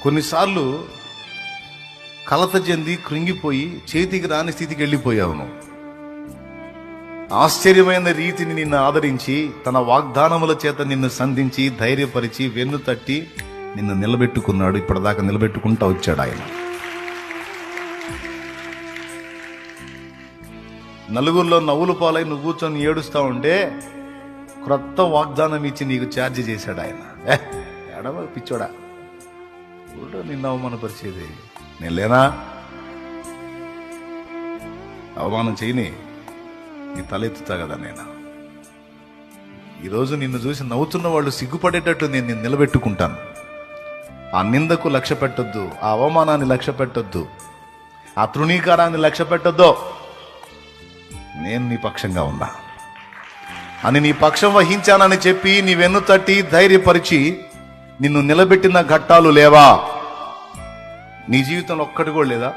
కొన్నిసార్లు కలత చెంది కృంగిపోయి చేతికి రాని స్థితికి వెళ్ళిపోయావు నువ్వు. ఆశ్చర్యమైన రీతిని నిన్ను ఆదరించి తన వాగ్దానముల చేత నిన్ను సంధించి ధైర్యపరిచి వెన్ను తట్టి నిన్ను నిలబెట్టుకున్నాడు. ఇప్పటిదాకా నిలబెట్టుకుంటా వచ్చాడు ఆయన. నలుగురిలో నవ్వులు పాలై నువ్వు కూర్చొని ఏడుస్తా ఉంటే క్రొత్త వాగ్దానం ఇచ్చి నీకు ఛార్జ్ చేశాడు ఆయన. ఎడమ పిచ్చోడా, నిన్ను అవమానపరిచేది నేను లేనా? అవమానం చేయని నీ తలెత్తుతా కదా నేను. ఈరోజు నిన్ను చూసి నవ్వుతున్న వాళ్ళు సిగ్గుపడేటట్టు నేను నిన్ను నిలబెట్టుకుంటాను. ఆ నిందకు లక్ష్య పెట్టొద్దు, ఆ అవమానాన్ని లక్ష్య పెట్టొద్దు, ఆ తృణీకారాన్ని లక్ష్య పెట్టొద్దు. నేను నీ పక్షంగా ఉన్నా అని నీ పక్షం వహించానని చెప్పి నీ వెన్ను తట్టి ధైర్యపరిచి నిన్ను నిలబెట్టిన ఘట్టాలు లేవా? నీ జీవితంలో ఒక్కటి కూడా లేదా?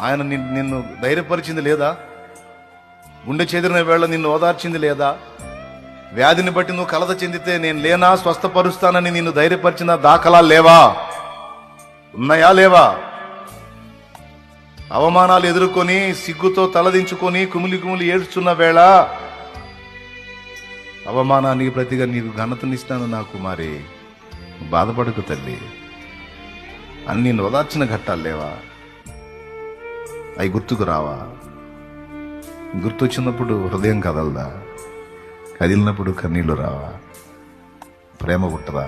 ఆయన నిన్ను ధైర్యపరిచింది లేదా? గుండె చెదిరిన వేళ నిన్ను ఓదార్చింది లేదా? వ్యాధిని బట్టి నువ్వు కలత చెందితే నేను లేనా, స్వస్థపరుస్తానని నిన్ను ధైర్యపరిచిన దాఖలాలు లేవా? ఉన్నాయా లేవా? అవమానాలు ఎదుర్కొని సిగ్గుతో తలదించుకొని కుమిలి కుమిలి ఏడుస్తున్న వేళ అవమానానికి ప్రతిగా నీకు ఘనతనిస్తాను నా కుమారి, బాధపడకు తల్లి అని నేను ఓదార్చిన ఘట్టాలు లేవా? అవి గుర్తుకు రావా? గుర్తొచ్చినప్పుడు హృదయం కదలదా? కదిలినప్పుడు కన్నీళ్లు రావా? ప్రేమ పుట్టదా?